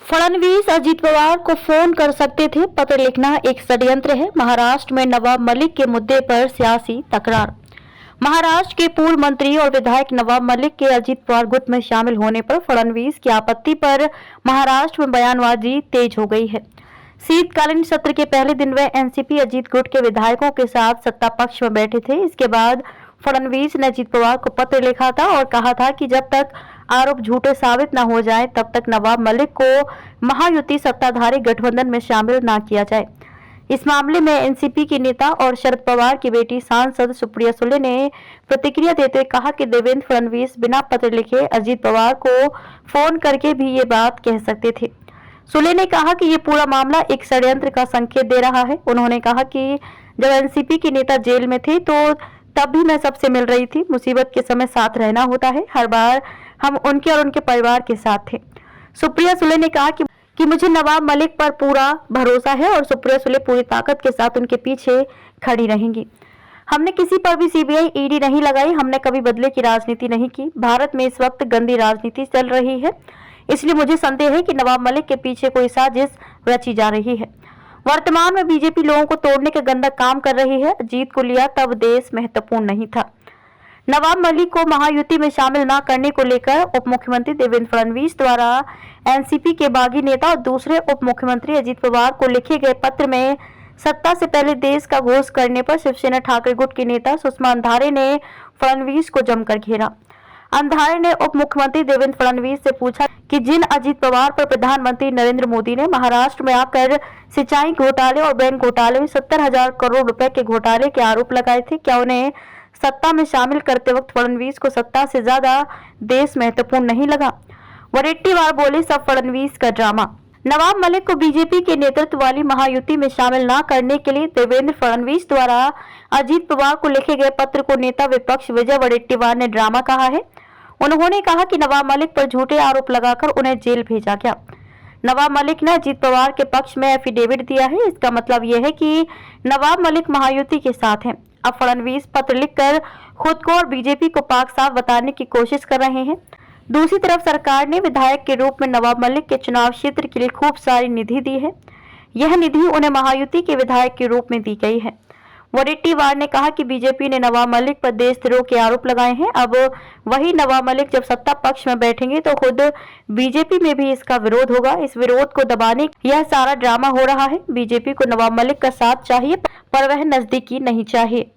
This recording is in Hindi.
फडणवीस अजीत पवार को फोन कर सकते थे, पत्र लिखना एक षड्यंत्र है। महाराष्ट्र में नवाब मलिक के मुद्दे पर सियासी तकरार। महाराष्ट्र के पूर्व मंत्री और विधायक नवाब मलिक के अजीत पवार गुट में शामिल होने पर फडणवीस की आपत्ति पर महाराष्ट्र में बयानबाजी तेज हो गई है। शीतकालीन सत्र के पहले दिन वह एनसीपी अजीत गुट के विधायकों के साथ सत्ता पक्ष में बैठे थे। इसके बाद फडणवीस ने अजीत पवार को पत्र लिखा था और कहा था कि जब तक आरोप झूठे साबित न हो जाए तब तक नवाब मलिक को महायुति सत्ताधारी गठबंधन में शामिल न किया जाए। इस मामले में एनसीपी की नेता और शरद पवार की बेटी सांसद सुप्रिया सुले ने प्रतिक्रिया देते हुए कहा कि देवेंद्र फडणवीस बिना पत्र लिखे अजीत पवार को फोन करके भी ये बात कह सकते थे। सुले ने कहा कि ये पूरा मामला एक षड्यंत्र का संकेत दे रहा है। उन्होंने कहा कि जब एनसीपी के नेता जेल में थे तो तब भी मैं सबसे मिल रही थी। मुसीबत के समय साथ रहना होता है। हर बार हम उनके और उनके परिवार के साथ थे। सुप्रिया सुले ने कहा कि मुझे नवाब मलिक पर पूरा भरोसा है और सुप्रिया सुले पूरी ताकत के साथ उनके पीछे खड़ी रहेंगी। हमने किसी पर भी सीबीआई ईडी नहीं लगाई। हमने कभी बदले की राजनीति नहीं की। भारत में इस वक्त गंदी राजनीति चल रही है, इसलिए मुझे संदेह है कि नवाब मलिक के पीछे कोई साजिश रची जा रही है। वर्तमान में बीजेपी लोगों को तोड़ने का गंदा काम कर रही है। जीत को लिया तब देश महत्वपूर्ण नहीं था। नवाब मलिक को महायुति में शामिल न करने को लेकर उप मुख्यमंत्री देवेंद्र फडणवीस द्वारा एनसीपी के बागी नेता और दूसरे उप मुख्यमंत्री अजीत पवार को लिखे गए पत्र में सत्ता से पहले देश का घोष करने पर शिवसेना ठाकरे गुट की नेता सुषमा अंधारे ने फडणवीस को जमकर घेरा। अंधारे ने उप मुख्यमंत्री देवेंद्र फडणवीस से पूछा कि जिन अजीत पवार पर प्रधानमंत्री नरेंद्र मोदी ने महाराष्ट्र में आकर सिंचाई घोटाले और बैंक घोटाले में 70,000 करोड़ रुपए के घोटाले के आरोप लगाए थे, क्या उन्हें सत्ता में शामिल करते वक्त फडणवीस को सत्ता से ज्यादा देश महत्वपूर्ण नहीं लगा? वडेट्टीवार बोले, सब फडणवीस का ड्रामा। नवाब मलिक को बीजेपी के नेतृत्व वाली महायुति में शामिल न करने के लिए देवेंद्र फडणवीस द्वारा अजीत पवार को लिखे गए पत्र को नेता विपक्ष विजय वडेट्टीवार ने ड्रामा कहा है। उन्होंने कहा कि नवाब मलिक पर झूठे आरोप लगाकर उन्हें जेल भेजा गया। नवाब मलिक ने अजीत पवार के पक्ष में एफिडेविट दिया है। इसका मतलब यह है कि नवाब मलिक महायुति के साथ हैं। अब फडणवीस पत्र लिखकर खुद को और बीजेपी को पाक साफ बताने की कोशिश कर रहे हैं। दूसरी तरफ सरकार ने विधायक के रूप में नवाब मलिक के चुनाव क्षेत्र के लिए खूब सारी निधि दी है। यह निधि उन्हें महायुति के विधायक के रूप में दी गई है। वडेट्टीवार ने कहा कि बीजेपी ने नवाब मलिक पर देशद्रोह के आरोप लगाए हैं। अब वही नवाब मलिक जब सत्ता पक्ष में बैठेंगे तो खुद बीजेपी में भी इसका विरोध होगा। इस विरोध को दबाने यह सारा ड्रामा हो रहा है। बीजेपी को नवाब मलिक का साथ चाहिए पर वह नजदीकी नहीं चाहिए।